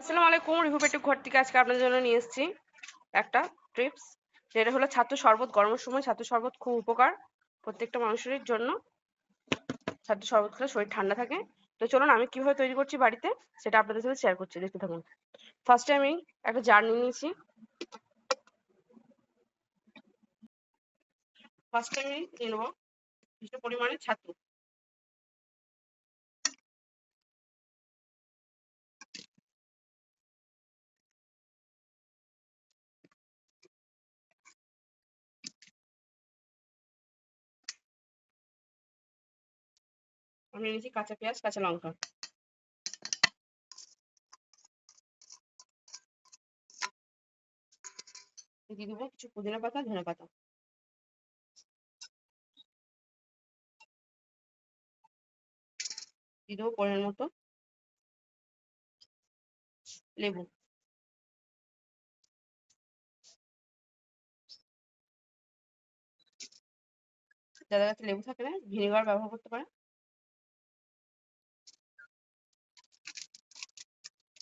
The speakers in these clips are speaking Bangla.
আসসালামু আলাইকুম। রিভু ঘর থেকে আজকে আপনাদের জন্য নিয়ে এসেছি একটা টিপস, যেটা হলো ছাতু শরবত। গরমের সময় ছাতু শরবত খুব উপকার প্রত্যেকটা মানুষের জন্য। ছাতু শরবত খেলে শরীর ঠান্ডা থাকে। তো চলুন আমি কিভাবে তৈরি করছি বাড়িতে সেটা আপনাদের সাথে শেয়ার করছি, দেখতে থাকুন। ফার্স্টে আমি একটা জার নিয়ে নিয়েছি। ফার্স্টে আমি নিয়ে নেবো কিছু পরিমাণে ছাতু। আমি নিয়েছি কাঁচা পেঁয়াজ, কাঁচা লঙ্কা। দিয়ে দেবো কিছু পুদিনা পাতা, ধনে পাতা। দিয়ে দেবো পরিমাণ মতো লেবু। যাদের কাছে লেবু থাকে না, ভিনেগার ব্যবহার করতে পারে।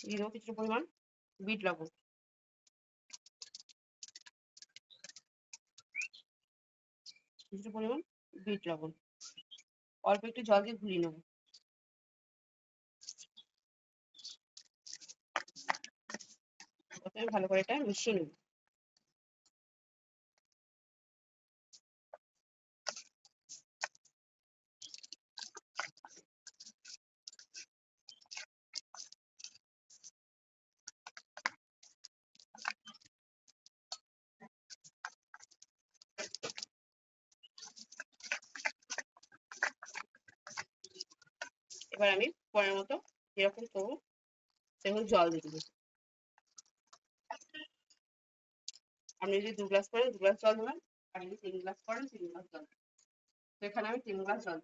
দিয়ে দেবো কিছু পরিমাণ বিট লবণ। কিছু পরিমাণ বিট লবণ। অল্প একটু জল দিয়ে গুলিয়ে নেবো। ভালো করে এটা মিশিয়ে নেব। এবার আমি পরের মতো যেরকম করবো সেরকম জল দিয়ে দেবো। আপনি যদি 2 গ্লাস করেন 2 গ্লাস জল দেবেন, আর যদি 3 গ্লাস করেন 3 গ্লাস জল। তো এখানে আমি 3 গ্লাস জল,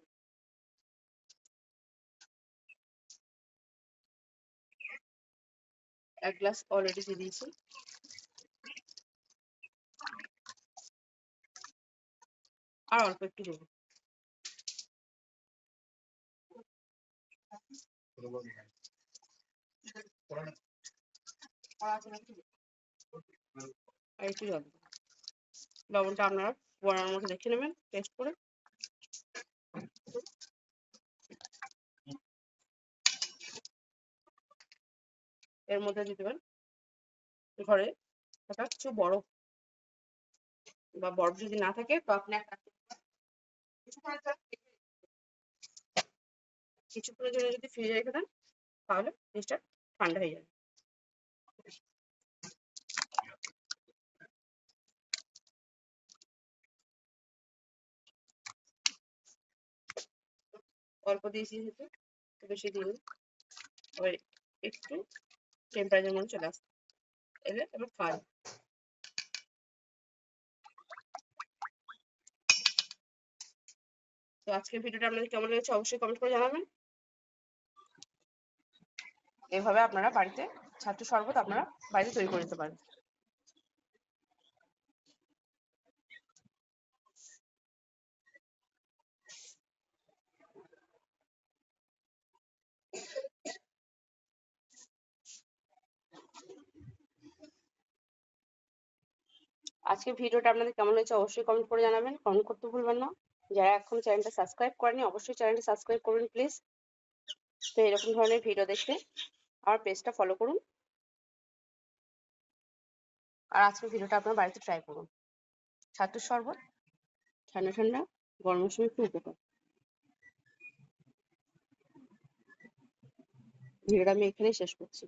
1 গ্লাস অলরেডি দিয়ে দিয়েছি। আর অল্প একটু দেবো। আর একটু জল দেবো। লবণটা আপনারা পরিমাণ মতো দেখে নেবেন টেস্ট করে। এর মধ্যে দিয়ে দেবেন ঘরে থাকা কিছু বরফ, বা বরফ যদি না থাকে তো আপনি কিছুক্ষণের জন্য যদি ফ্রিজে রেখে দেন তাহলে জিনিসটা ঠান্ডা হয়ে যাবে। অল্প দিয়েছি যেহেতু, বেশি দিন এবার একটু টেম্পারেচার মনে চলে আসবে, এলে এবার খাওয়া। তো আজকের ভিডিওটা আপনাদের কেমন লেগেছে অবশ্যই কমেন্ট করে জানাবেন। এভাবে আপনারা বাড়িতে ছাতু শরবত আপনারা বাড়িতে তৈরি করে নিতে পারেন। আজকের ভিডিওটা আপনাদের কেমন হয়েছে অবশ্যই কমেন্ট করে জানাবেন। কমেন্ট করতে ভুলবেন না। যারা এখন চ্যানেলটা সাবস্ক্রাইব করেনি অবশ্যই চ্যানেলটা সাবস্ক্রাইব করবেন প্লিজ। তো এরকম ধরনের ভিডিও দেখতে আমার পেজটা ফলো করুন। আর আজকের ভিডিওটা আপনার বাড়িতে ট্রাই করুন। ছাতুর শরবত ঠান্ডা ঠান্ডা গরমের সময় খুব উপকার। ভিডিওটা আমি এখানেই শেষ করছি।